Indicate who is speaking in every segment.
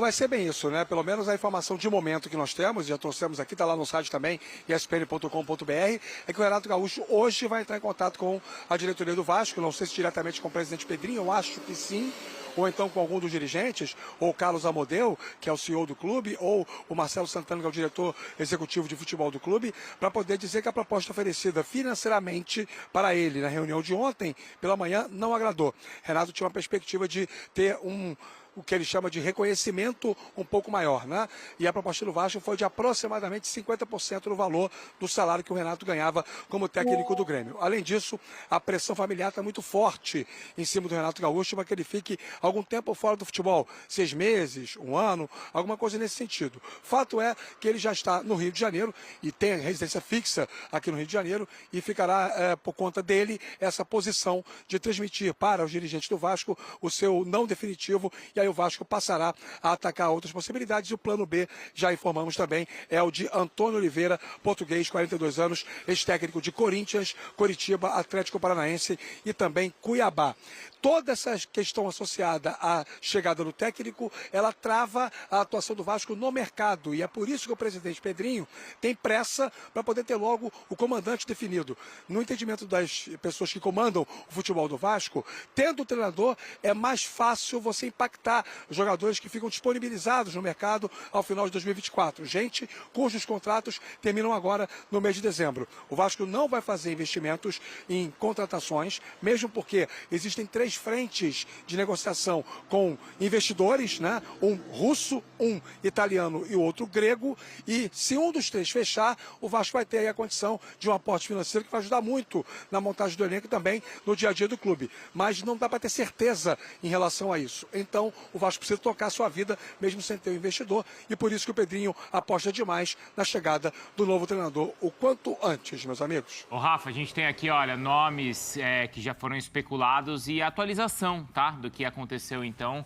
Speaker 1: Vai ser bem isso, né? Pelo menos a informação de momento que nós temos, já trouxemos aqui, está lá no site também, espn.com.br, é que o Renato Gaúcho hoje vai entrar em contato com a diretoria do Vasco, não sei se diretamente com o presidente Pedrinho, eu acho que sim, ou então com algum dos dirigentes, ou o Carlos Amodeu, que é o CEO do clube, ou o Marcelo Santana, que é o diretor executivo de futebol do clube, para poder dizer que a proposta oferecida financeiramente para ele na reunião de ontem, pela manhã, não agradou. Renato tinha uma perspectiva de ter o que ele chama de reconhecimento um pouco maior, né? E a proposta do Vasco foi de aproximadamente 50% do valor do salário que o Renato ganhava como técnico do Grêmio. Além disso, a pressão familiar está muito forte em cima do Renato Gaúcho para que ele fique algum tempo fora do futebol, 6 meses, 1 ano, alguma coisa nesse sentido. Fato é que ele já está no Rio de Janeiro e tem residência fixa aqui no Rio de Janeiro e ficará por conta dele essa posição de transmitir para os dirigentes do Vasco o seu não definitivo e aí o Vasco passará a atacar outras possibilidades. E o plano B, já informamos também, é o de Antônio Oliveira, português, 42 anos, ex-técnico de Corinthians, Coritiba, Atlético Paranaense e também Cuiabá. Toda essa questão associada à chegada do técnico, ela trava a atuação do Vasco no mercado. E é por isso que o presidente Pedrinho tem pressa para poder ter logo o comandante definido. No entendimento das pessoas que comandam o futebol do Vasco, tendo o treinador, é mais fácil você impactar os jogadores que ficam disponibilizados no mercado ao final de 2024. Gente cujos contratos terminam agora no mês de dezembro. O Vasco não vai fazer investimentos em contratações, mesmo porque existem 3 frentes de negociação com investidores, né? Um russo, um italiano e o outro grego. E se um dos 3 fechar, o Vasco vai ter aí a condição de um aporte financeiro que vai ajudar muito na montagem do elenco e também no dia a dia do clube. Mas não dá para ter certeza em relação a isso. Então, o Vasco precisa tocar a sua vida, mesmo sem ter um investidor. E por isso que o Pedrinho aposta demais na chegada do novo treinador o quanto antes, meus amigos.
Speaker 2: Ô, Rafa, a gente tem aqui, olha, nomes que já foram especulados e atualização, tá? Do que aconteceu, então,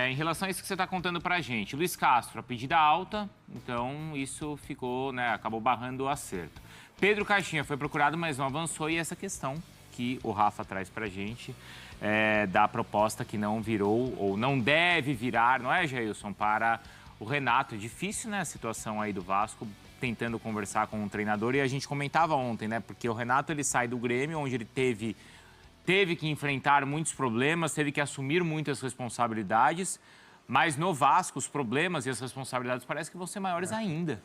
Speaker 2: em relação a isso que você está contando pra gente. Luiz Castro, a pedida alta, então isso ficou, né, acabou barrando o acerto. Pedro Caixinha foi procurado, mas não avançou, e essa questão que o Rafa traz pra gente, da proposta que não virou ou não deve virar, não é, Jailson, para o Renato. É difícil, né, a situação aí do Vasco, tentando conversar com o treinador, e a gente comentava ontem, né, porque o Renato, ele sai do Grêmio, onde ele teve que enfrentar muitos problemas, teve que assumir muitas responsabilidades, mas no Vasco os problemas e as responsabilidades parecem que vão ser maiores ainda.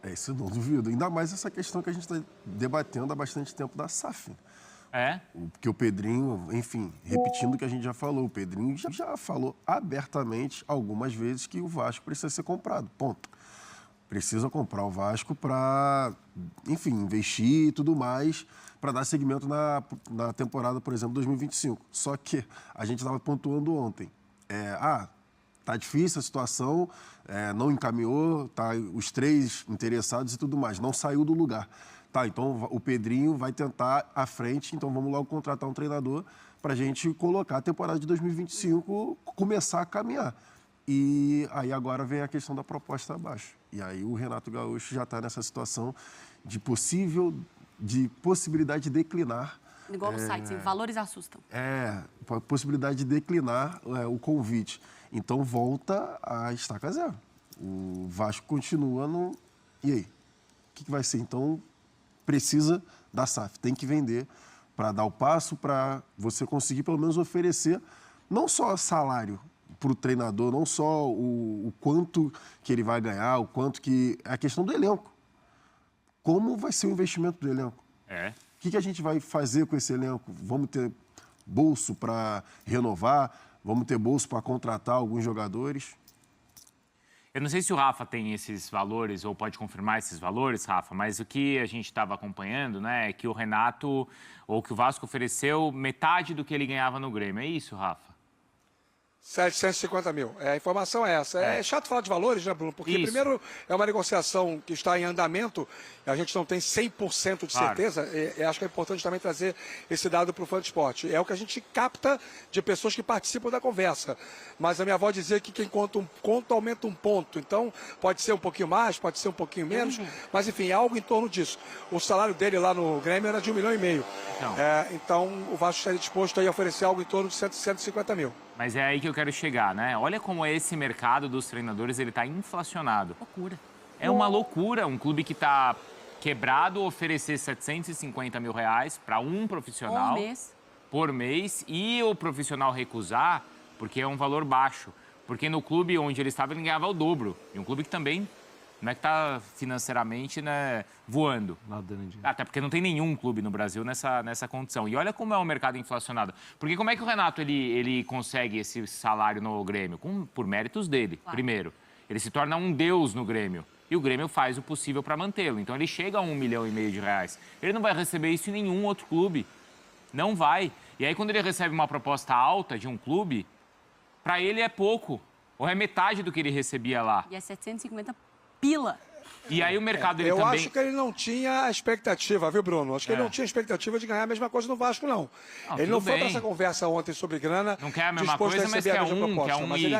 Speaker 3: Isso eu não duvido. Ainda mais essa questão que a gente está debatendo há bastante tempo da SAF. Porque o Pedrinho, enfim, repetindo o que a gente já falou, o Pedrinho já falou abertamente algumas vezes que o Vasco precisa ser comprado, ponto. Precisa comprar o Vasco para, enfim, investir e tudo mais, para dar seguimento na temporada, por exemplo, 2025. Só que a gente estava pontuando ontem. Tá difícil a situação, não encaminhou, tá os 3 interessados e tudo mais, não saiu do lugar. Tá, então o Pedrinho vai tentar à frente, então vamos logo contratar um treinador para a gente colocar a temporada de 2025, começar a caminhar. E aí agora vem a questão da proposta abaixo. E aí o Renato Gaúcho já está nessa situação de possibilidade de declinar.
Speaker 4: Igual no site, assim, valores assustam.
Speaker 3: Possibilidade de declinar o convite. Então volta a estaca zero. O Vasco continua no... E aí? O que vai ser? Então precisa da SAF, tem que vender para dar o passo, para você conseguir pelo menos oferecer não só salário para o treinador, não só o quanto que ele vai ganhar, o quanto que... É a questão do elenco. Como vai ser o investimento do elenco? O que a gente vai fazer com esse elenco? Vamos ter bolso para renovar? Vamos ter bolso para contratar alguns jogadores?
Speaker 2: Eu não sei se o Rafa tem esses valores ou pode confirmar esses valores, Rafa, mas o que a gente estava acompanhando, né, é que o Renato, ou que o Vasco ofereceu metade do que ele ganhava no Grêmio. É isso, Rafa?
Speaker 1: 750 mil. A informação é essa. É chato falar de valores, né, Bruno? Porque, primeiro, é uma negociação que está em andamento, a gente não tem 100% de certeza, e acho que é importante também trazer esse dado para o fã de esporte. É o que a gente capta de pessoas que participam da conversa. Mas a minha avó dizia que quem conta um conto aumenta um ponto. Então, pode ser um pouquinho mais, pode ser um pouquinho menos, mas, enfim, é algo em torno disso. O salário dele lá no Grêmio era de 1,5 milhão. Então, o Vasco estaria disposto a oferecer algo em torno de 150 mil.
Speaker 2: Mas é aí que eu quero chegar, né? Olha como esse mercado dos treinadores, ele tá inflacionado.
Speaker 4: Loucura.
Speaker 2: É uma loucura um clube que tá quebrado oferecer 750 mil reais para um profissional por mês e o profissional recusar porque é um valor baixo. Porque no clube onde ele estava, ele ganhava o dobro. E um clube que também não é que está financeiramente, né, voando. Até porque não tem nenhum clube no Brasil nessa condição. E olha como é o mercado inflacionado. Porque como é que o Renato ele consegue esse salário no Grêmio? Por méritos dele, primeiro. Ele se torna um deus no Grêmio. E o Grêmio faz o possível para mantê-lo. Então ele chega a R$1,5 milhão de reais. Ele não vai receber isso em nenhum outro clube. Não vai. E aí quando ele recebe uma proposta alta de um clube, para ele é pouco. Ou é metade do que ele recebia lá.
Speaker 4: E é 750 pila.
Speaker 2: E aí o mercado ele
Speaker 1: eu
Speaker 2: também...
Speaker 1: acho que ele não tinha a expectativa, viu, Bruno? Acho que ele não tinha expectativa de ganhar a mesma coisa no Vasco, não. Ele não foi para essa conversa ontem sobre grana.
Speaker 2: Não quer a mesma coisa, mas quer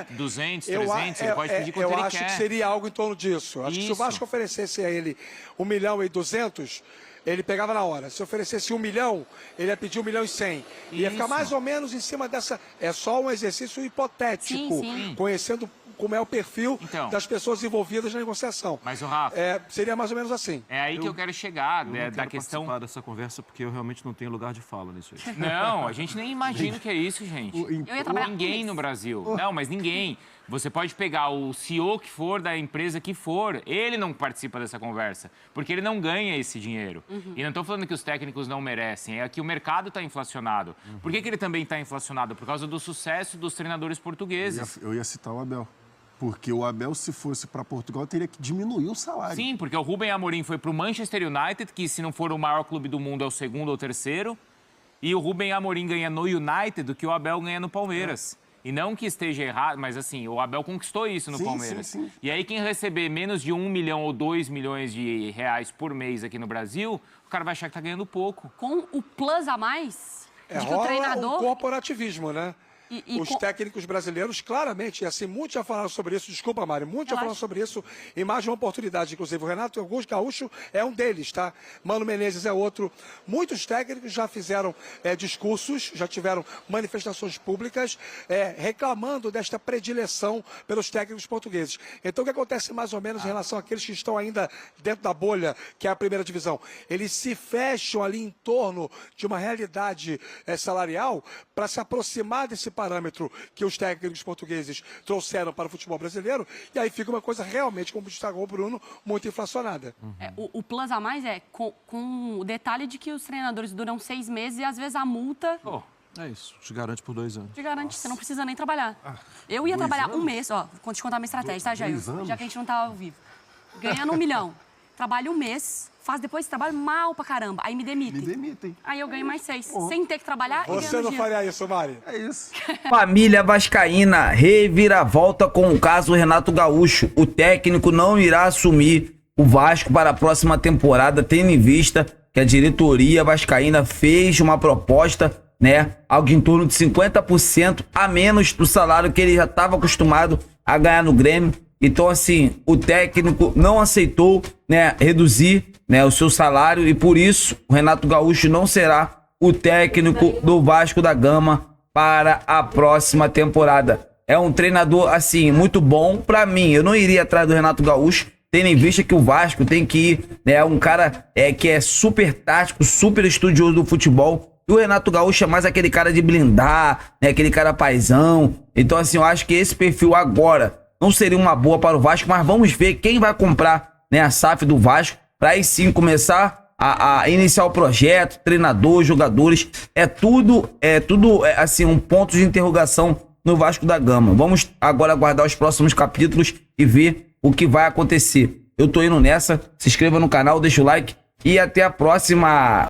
Speaker 2: 200, 300, ele pode pedir quanto ele quer.
Speaker 1: Eu acho que seria algo em torno disso. Acho que se o Vasco oferecesse a ele 1.200.000, ele pegava na hora. Se oferecesse 1 milhão, ele ia pedir 1.100.000. Ia ficar mais ou menos em cima dessa... É só um exercício hipotético, conhecendo como é o perfil das pessoas envolvidas na negociação.
Speaker 2: Mas o Rafa...
Speaker 1: seria mais ou menos assim.
Speaker 2: É aí que eu quero chegar, né, da questão...
Speaker 5: participar dessa conversa porque eu realmente não tenho lugar de fala nisso aí.
Speaker 2: Não, a gente nem imagina o que é isso, gente.
Speaker 4: Eu ia trabalhar
Speaker 2: ninguém no Brasil. Não, mas ninguém. Você pode pegar o CEO que for da empresa que for, ele não participa dessa conversa, porque ele não ganha esse dinheiro. E não estou falando que os técnicos não merecem, é que o mercado está inflacionado. Por que ele também está inflacionado? Por causa do sucesso dos treinadores portugueses.
Speaker 3: Eu ia citar o Abel. Porque o Abel, se fosse para Portugal, teria que diminuir o salário.
Speaker 2: Sim, porque o Rubem Amorim foi para o Manchester United, que se não for o maior clube do mundo é o segundo ou terceiro. E o Rubem Amorim ganha no United do que o Abel ganha no Palmeiras. E não que esteja errado, mas assim, o Abel conquistou isso no Palmeiras.
Speaker 3: Sim.
Speaker 2: E aí quem receber menos de 1 milhão ou 2 milhões de reais por mês aqui no Brasil, o cara vai achar que tá ganhando pouco.
Speaker 4: Com o plus a mais de que o treinador...
Speaker 1: um corporativismo, né? Os técnicos brasileiros, claramente, e assim, muitos já falaram sobre isso, desculpa, Mário, muitos já falaram sobre isso em mais de uma oportunidade, inclusive o Renato Augusto Gaúcho é um deles, tá? Mano Menezes é outro. Muitos técnicos já fizeram discursos, já tiveram manifestações públicas reclamando desta predileção pelos técnicos portugueses. Então, o que acontece mais ou menos em relação àqueles que estão ainda dentro da bolha, que é a primeira divisão? Eles se fecham ali em torno de uma realidade salarial para se aproximar desse parâmetro que os técnicos portugueses trouxeram para o futebol brasileiro, e aí fica uma coisa realmente, como destacou o Bruno, muito inflacionada.
Speaker 4: O plus a mais com o detalhe de que os treinadores duram 6 meses e às vezes a multa...
Speaker 5: É isso, te garante por 2 anos.
Speaker 4: Te garante, você não precisa nem trabalhar. Eu ia trabalhar um mês, vou te contar a minha estratégia, tá, Jair? Já que a gente não tá ao vivo. Ganhando 1 milhão, trabalho um mês... Depois trabalho mal pra caramba. Aí me demitem.
Speaker 3: Me demitem.
Speaker 4: Aí eu ganho mais 6. Sem ter que trabalhar e ganhando
Speaker 1: Você não
Speaker 4: dinheiro.
Speaker 1: faria isso, Mari?
Speaker 3: É isso.
Speaker 6: Família vascaína, reviravolta com o caso Renato Gaúcho. O técnico não irá assumir o Vasco para a próxima temporada, tendo em vista que a diretoria vascaína fez uma proposta, né, algo em torno de 50% a menos do salário que ele já estava acostumado a ganhar no Grêmio. Então, assim, o técnico não aceitou, né, reduzir, né, o seu salário, e por isso o Renato Gaúcho não será o técnico do Vasco da Gama para a próxima temporada. É um treinador, assim, muito bom para mim. Eu não iria atrás do Renato Gaúcho, tendo em vista que o Vasco tem que ir, né, um cara que é super tático, super estudioso do futebol. E o Renato Gaúcho é mais aquele cara de blindar, né, aquele cara paizão. Então, assim, eu acho que esse perfil agora não seria uma boa para o Vasco, mas vamos ver quem vai comprar, né, a SAF do Vasco, para aí sim começar a iniciar o projeto, treinador, jogadores, é tudo assim, um ponto de interrogação no Vasco da Gama. Vamos agora aguardar os próximos capítulos e ver o que vai acontecer. Eu tô indo nessa, se inscreva no canal, deixa o like e até a próxima.